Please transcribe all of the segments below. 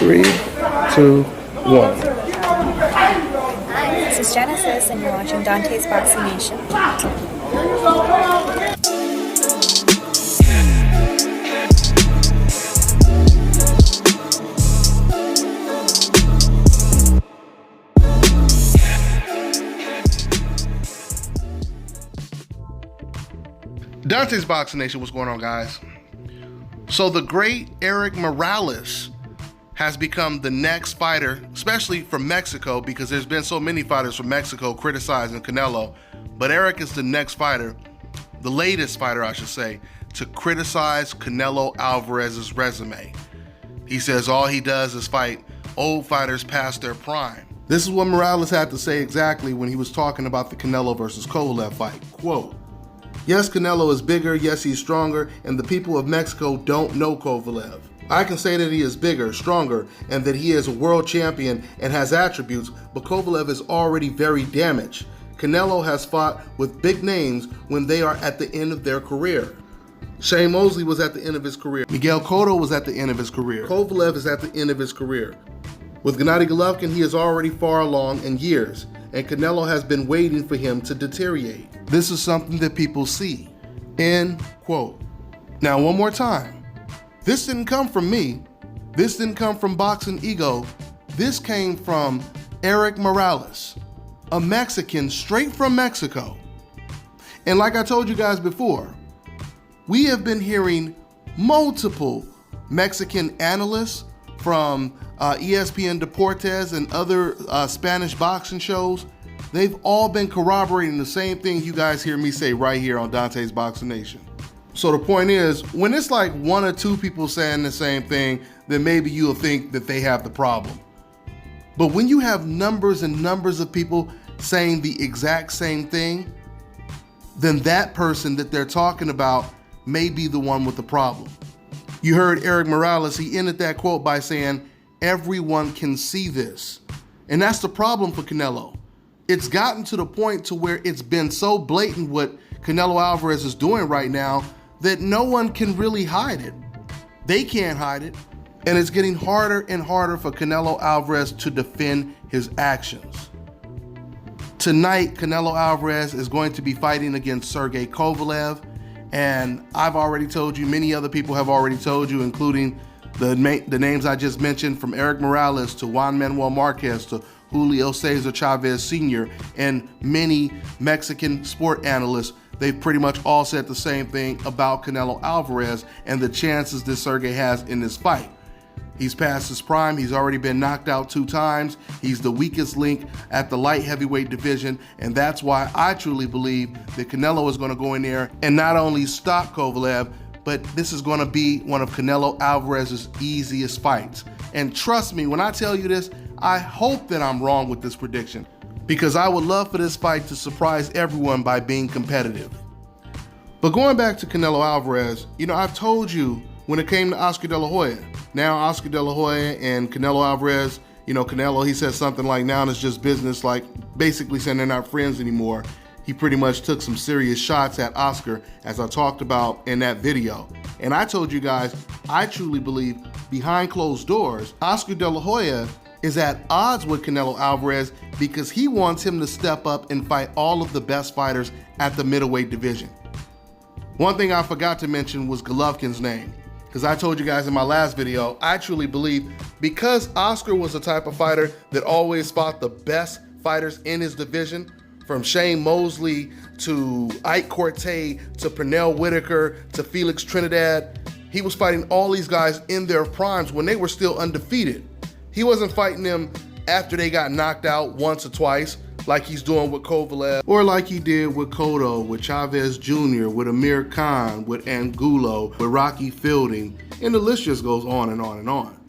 3, 2, 1. Hi, this is Genesis, and you're watching Dante's Boxing Nation. Dante's Boxing Nation, what's going on, guys? So the great Erik Morales has become the next fighter, especially from Mexico, because there's been so many fighters from Mexico criticizing Canelo. But Erik is the next fighter, the latest fighter, I should say, to criticize Canelo Alvarez's resume. He says all he does is fight old fighters past their prime. This is what Morales had to say exactly when he was talking about the Canelo versus Kovalev fight. Quote, "Yes, Canelo is bigger, yes, he's stronger, and the people of Mexico don't know Kovalev. I can say that he is bigger, stronger, and that he is a world champion and has attributes, but Kovalev is already very damaged. Canelo has fought with big names when they are at the end of their career. Shane Mosley was at the end of his career. Miguel Cotto was at the end of his career. Kovalev is at the end of his career. With Gennady Golovkin, he is already far along in years, and Canelo has been waiting for him to deteriorate. This is something that people see." End quote. Now, one more time. This didn't come from me. This didn't come from Boxing Ego. This came from Erik Morales, a Mexican straight from Mexico. And like I told you guys before, we have been hearing multiple Mexican analysts from ESPN Deportes and other Spanish boxing shows. They've all been corroborating the same thing you guys hear me say right here on Dante's Boxing Nation. So the point is, when it's like one or two people saying the same thing, then maybe you'll think that they have the problem. But when you have numbers and numbers of people saying the exact same thing, then that person that they're talking about may be the one with the problem. You heard Erik Morales, he ended that quote by saying, "Everyone can see this." And that's the problem for Canelo. It's gotten to the point to where it's been so blatant what Canelo Alvarez is doing right now that no one can really hide it. They can't hide it. And it's getting harder and harder for Canelo Alvarez to defend his actions. Tonight, Canelo Alvarez is going to be fighting against Sergey Kovalev. And I've already told you, many other people have already told you, including the names I just mentioned, from Erik Morales to Juan Manuel Marquez to Julio Cesar Chavez Sr. and many Mexican sport analysts. They've pretty much all said the same thing about Canelo Alvarez and the chances that Sergey has in this fight. He's past his prime. He's already been knocked out 2 times. He's the weakest link at the light heavyweight division, and that's why I truly believe that Canelo is going to go in there and not only stop Kovalev, but this is going to be one of Canelo Alvarez's easiest fights. And trust me, when I tell you this, I hope that I'm wrong with this prediction, because I would love for this fight to surprise everyone by being competitive. But going back to Canelo Alvarez, you know, I've told you when it came to Oscar De La Hoya. Now Oscar De La Hoya and Canelo Alvarez, you know, Canelo, he says something like, now it's just business, like basically saying they're not friends anymore. He pretty much took some serious shots at Oscar, as I talked about in that video. And I told you guys, I truly believe behind closed doors, Oscar De La Hoya is at odds with Canelo Alvarez because he wants him to step up and fight all of the best fighters at the middleweight division. One thing I forgot to mention was Golovkin's name, because I told you guys in my last video, I truly believe because Oscar was the type of fighter that always fought the best fighters in his division, from Shane Mosley to Ike Corte to Pernell Whitaker to Felix Trinidad. He was fighting all these guys in their primes when they were still undefeated. He wasn't fighting them after they got knocked out once or twice, like he's doing with Kovalev, or like he did with Cotto, with Chavez Jr., with Amir Khan, with Angulo, with Rocky Fielding, and the list just goes on and on and on.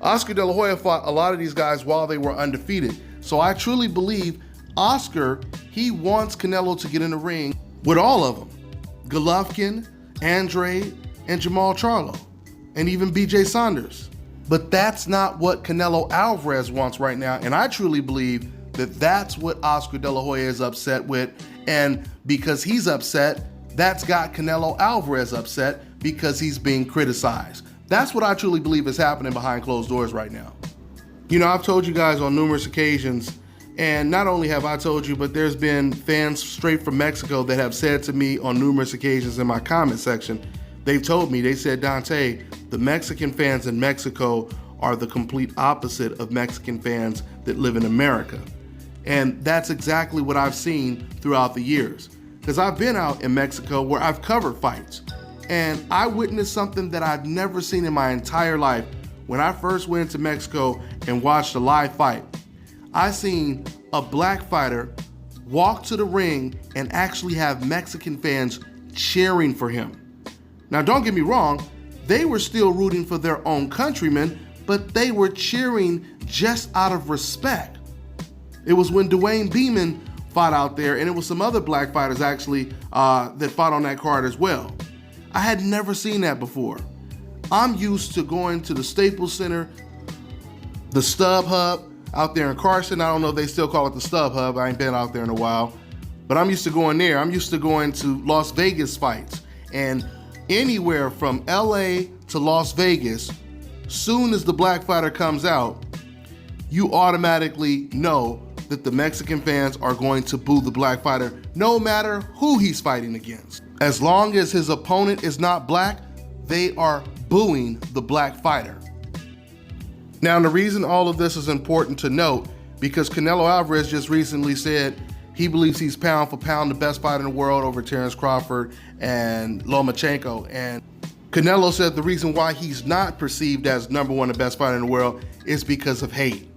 Oscar De La Hoya fought a lot of these guys while they were undefeated. So I truly believe Oscar, he wants Canelo to get in the ring with all of them. Golovkin, Andrade, and Jamal Charlo, and even BJ Saunders. But that's not what Canelo Alvarez wants right now, and I truly believe that that's what Oscar De La Hoya is upset with, and because he's upset, that's got Canelo Alvarez upset because he's being criticized. That's what I truly believe is happening behind closed doors right now. You know, I've told you guys on numerous occasions, and not only have I told you, but there's been fans straight from Mexico that have said to me on numerous occasions in my comment section, they've told me, they said, Dante, the Mexican fans in Mexico are the complete opposite of Mexican fans that live in America. And that's exactly what I've seen throughout the years. Because I've been out in Mexico where I've covered fights, and I witnessed something that I've never seen in my entire life. When I first went to Mexico and watched a live fight, I seen a black fighter walk to the ring and actually have Mexican fans cheering for him. Now, don't get me wrong, they were still rooting for their own countrymen, but they were cheering just out of respect. It was when Dwayne Beeman fought out there, and it was some other black fighters actually that fought on that card as well. I had never seen that before. I'm used to going to the Staples Center, the StubHub out there in Carson. I don't know if they still call it the StubHub. I ain't been out there in a while, but I'm used to going there. I'm used to going to Las Vegas fights, and anywhere from LA to Las Vegas, soon as the black fighter comes out, you automatically know that the Mexican fans are going to boo the black fighter no matter who he's fighting against. As long as his opponent is not black, they are booing the black fighter. Now, the reason all of this is important to note, because Canelo Alvarez just recently said he believes he's pound for pound the best fighter in the world over Terence Crawford and Lomachenko. And Canelo said the reason why he's not perceived as number one, the best fighter in the world, is because of hate.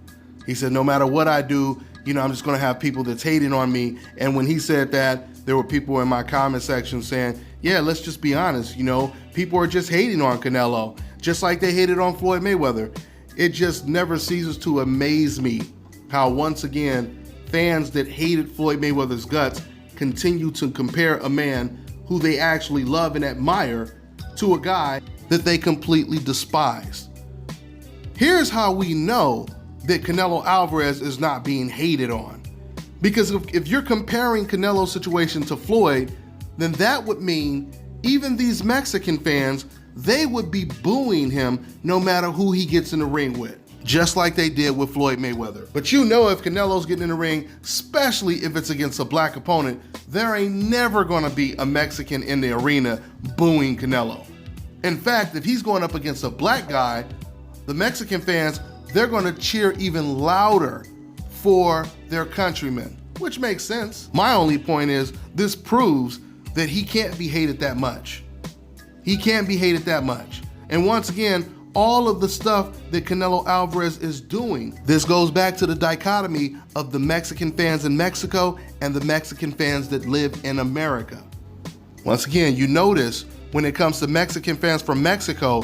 He said, no matter what I do, you know, I'm just gonna have people that's hating on me. And when he said that, there were people in my comment section saying, yeah, let's just be honest, you know, people are just hating on Canelo, just like they hated on Floyd Mayweather. It just never ceases to amaze me how, once again, fans that hated Floyd Mayweather's guts continue to compare a man who they actually love and admire to a guy that they completely despise. Here's how we know that Canelo Alvarez is not being hated on. Because if you're comparing Canelo's situation to Floyd, then that would mean even these Mexican fans, they would be booing him no matter who he gets in the ring with, just like they did with Floyd Mayweather. But you know, if Canelo's getting in the ring, especially if it's against a black opponent, there ain't never gonna be a Mexican in the arena booing Canelo. In fact, if he's going up against a black guy, the Mexican fans, they're gonna cheer even louder for their countrymen, which makes sense. My only point is, this proves that he can't be hated that much. He can't be hated that much. And once again, all of the stuff that Canelo Alvarez is doing, this goes back to the dichotomy of the Mexican fans in Mexico and the Mexican fans that live in America. Once again, you notice when it comes to Mexican fans from Mexico,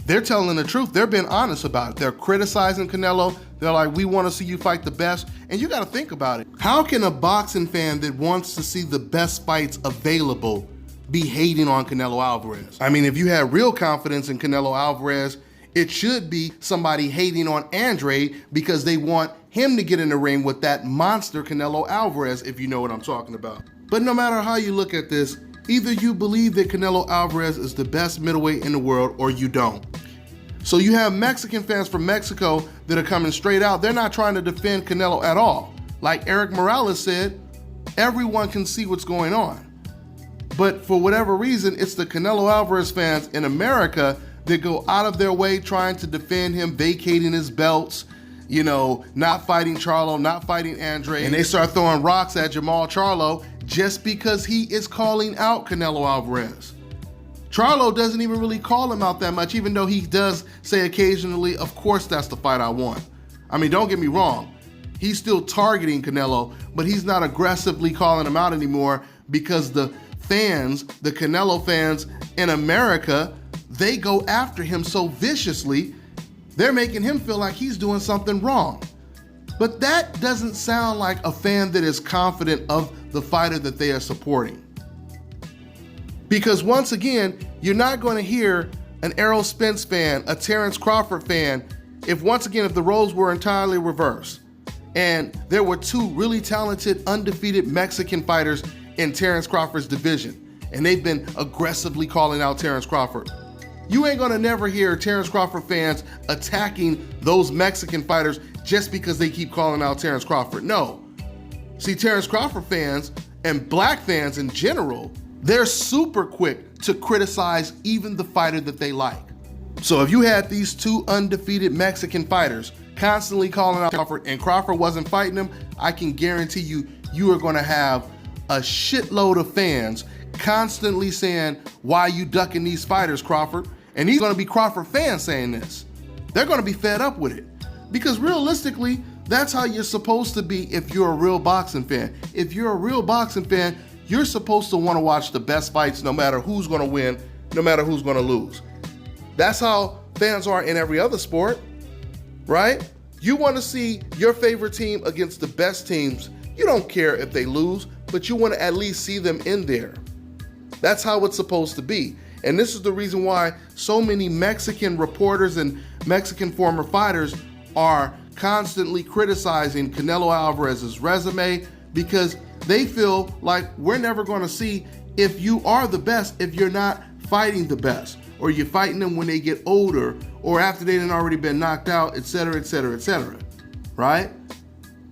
they're telling the truth. They're being honest about it. They're criticizing Canelo. They're like, we want to see you fight the best. And you got to think about it. How can a boxing fan that wants to see the best fights available be hating on Canelo Alvarez? I mean, if you had real confidence in Canelo Alvarez, it should be somebody hating on Andre because they want him to get in the ring with that monster Canelo Alvarez, if you know what I'm talking about. But no matter how you look at this, either you believe that Canelo Alvarez is the best middleweight in the world or you don't. So you have Mexican fans from Mexico that are coming straight out. They're not trying to defend Canelo at all. Like Erik Morales said, everyone can see what's going on. But for whatever reason, it's the Canelo Alvarez fans in America that go out of their way trying to defend him, vacating his belts, you know, not fighting Charlo, not fighting Andre, and they start throwing rocks at Jamal Charlo just because he is calling out Canelo Alvarez. Charlo doesn't even really call him out that much, even though he does say occasionally, of course that's the fight I want. I mean, don't get me wrong, he's still targeting Canelo, but he's not aggressively calling him out anymore because the fans, the Canelo fans in America, they go after him so viciously, they're making him feel like he's doing something wrong. But that doesn't sound like a fan that is confident of the fighter that they are supporting. Because once again, you're not going to hear an Errol Spence fan, a Terence Crawford fan, if the roles were entirely reversed, and there were two really talented, undefeated Mexican fighters in Terence Crawford's division, and they've been aggressively calling out Terence Crawford. You ain't gonna never hear Terrence Crawford fans attacking those Mexican fighters just because they keep calling out Terrence Crawford. No. See, Terrence Crawford fans and black fans in general, they're super quick to criticize even the fighter that they like. So if you had these two undefeated Mexican fighters constantly calling out Crawford and Crawford wasn't fighting them, I can guarantee you, you are gonna have a shitload of fans constantly saying, why you ducking these fighters, Crawford? And these are gonna be Crawford fans saying this. They're gonna be fed up with it. Because realistically, that's how you're supposed to be if you're a real boxing fan. If you're a real boxing fan, you're supposed to wanna watch the best fights no matter who's gonna win, no matter who's gonna lose. That's how fans are in every other sport, right? You wanna see your favorite team against the best teams. You don't care if they lose, but you wanna at least see them in there. That's how it's supposed to be. And this is the reason why so many Mexican reporters and Mexican former fighters are constantly criticizing Canelo Alvarez's resume, because they feel like we're never gonna see if you are the best if you're not fighting the best, or you're fighting them when they get older, or after they done already been knocked out, etc., etc., etc., right?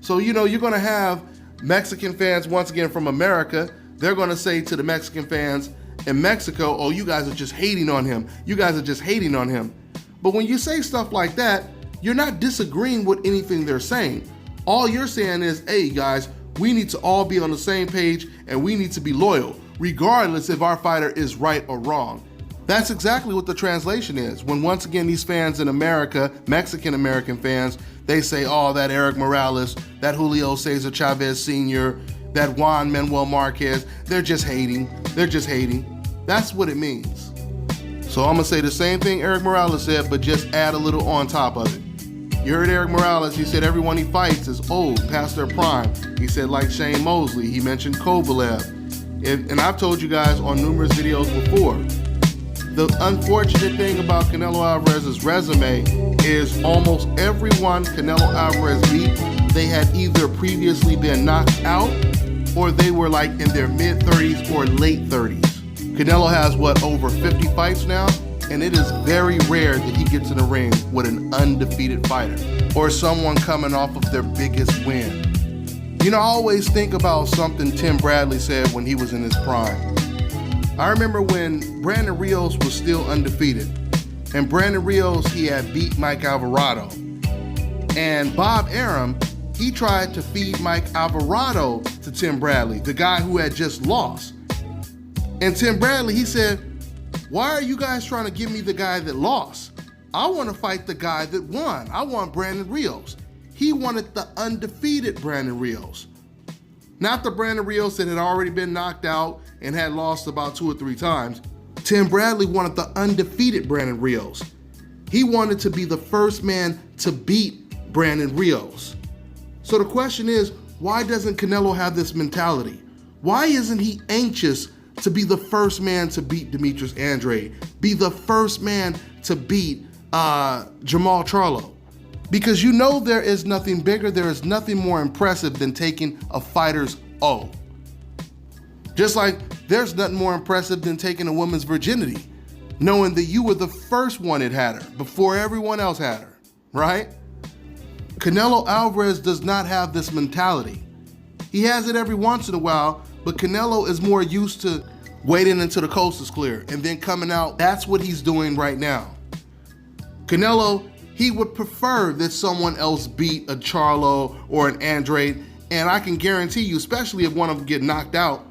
So, you know, you're gonna have Mexican fans, once again from America, they're gonna say to the Mexican fans in Mexico, oh, you guys are just hating on him. You guys are just hating on him. But when you say stuff like that, you're not disagreeing with anything they're saying. All you're saying is, hey guys, we need to all be on the same page and we need to be loyal, regardless if our fighter is right or wrong. That's exactly what the translation is. When once again these fans in America, Mexican-American fans, they say, oh, that Erik Morales, that Julio Cesar Chavez Sr., that Juan Manuel Marquez, they're just hating. They're just hating. That's what it means. So I'm gonna say the same thing Erik Morales said, but just add a little on top of it. You heard Erik Morales, he said everyone he fights is old, past their prime. He said like Shane Mosley, he mentioned Kovalev. And I've told you guys on numerous videos before, the unfortunate thing about Canelo Alvarez's resume is almost everyone Canelo Alvarez beat, they had either previously been knocked out or they were like in their mid-30s or late 30s. Canelo has, what, over 50 fights now? And it is very rare that he gets in the ring with an undefeated fighter or someone coming off of their biggest win. You know, I always think about something Tim Bradley said when he was in his prime. I remember when Brandon Rios was still undefeated. And Brandon Rios, he had beat Mike Alvarado. And Bob Arum, he tried to feed Mike Alvarado to Tim Bradley, the guy who had just lost. And Tim Bradley, he said, why are you guys trying to give me the guy that lost? I want to fight the guy that won. I want Brandon Rios. He wanted the undefeated Brandon Rios. Not the Brandon Rios that had already been knocked out and had lost about 2 or 3 times. Tim Bradley wanted the undefeated Brandon Rios. He wanted to be the first man to beat Brandon Rios. So the question is, why doesn't Canelo have this mentality? Why isn't he anxious to be the first man to beat Demetrius Andrade, be the first man to beat Jamal Charlo? Because you know there is nothing bigger, there is nothing more impressive than taking a fighter's O. Just like there's nothing more impressive than taking a woman's virginity, knowing that you were the first one that had her before everyone else had her, right? Canelo Alvarez does not have this mentality. He has it every once in a while, but Canelo is more used to waiting until the coast is clear and then coming out. That's what he's doing right now. Canelo, he would prefer that someone else beat a Charlo or an Andrade, and I can guarantee you, especially if one of them get knocked out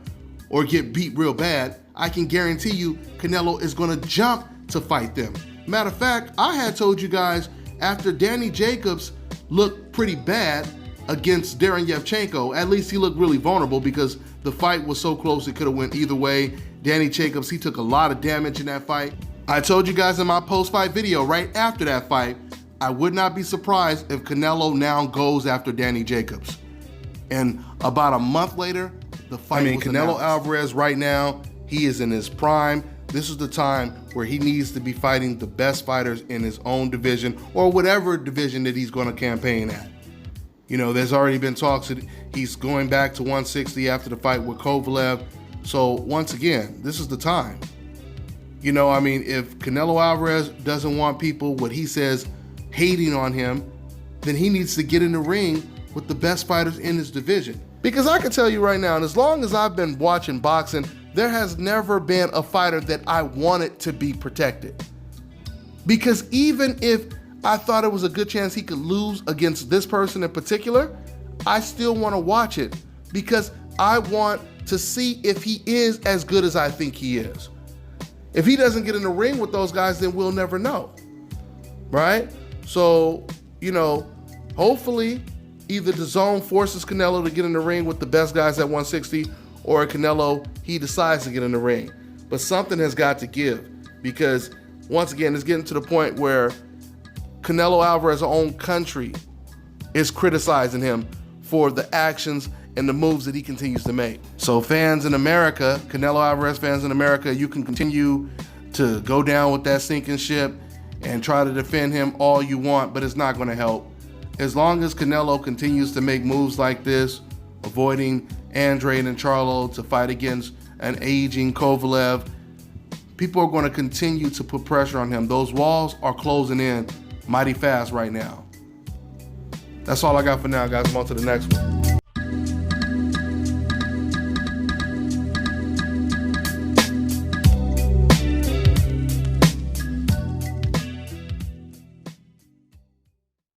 or get beat real bad, I can guarantee you Canelo is gonna jump to fight them. Matter of fact, I had told you guys after Danny Jacobs looked pretty bad against Darren Yevchenko, at least he looked really vulnerable because the fight was so close it could have went either way. Danny Jacobs, he took a lot of damage in that fight. I told you guys in my post-fight video right after that fight, I would not be surprised if Canelo now goes after Danny Jacobs. And about a month later, the fight was Canelo Alvarez right now, he is in his prime. This is the time where he needs to be fighting the best fighters in his own division or whatever division that he's going to campaign at. You know, there's already been talks that he's going back to 160 after the fight with Kovalev. So once again, this is the time. You know, I mean, if Canelo Alvarez doesn't want people, what he says, hating on him, then he needs to get in the ring with the best fighters in his division. Because I can tell you right now, and as long as I've been watching boxing, there has never been a fighter that I wanted to be protected. Because even if I thought it was a good chance he could lose against this person in particular, I still want to watch it because I want to see if he is as good as I think he is. If he doesn't get in the ring with those guys, then we'll never know, right? So, you know, hopefully either DAZN forces Canelo to get in the ring with the best guys at 160, or Canelo, he decides to get in the ring. But something has got to give, because once again, it's getting to the point where Canelo Alvarez's own country is criticizing him for the actions and the moves that he continues to make. So fans in America, Canelo Alvarez fans in America, you can continue to go down with that sinking ship and try to defend him all you want, but it's not going to help. As long as Canelo continues to make moves like this, avoiding Andrade and Charlo to fight against an aging Kovalev, people are going to continue to put pressure on him. Those walls are closing in mighty fast right now. That's all I got for now, guys. I'm on to the next one.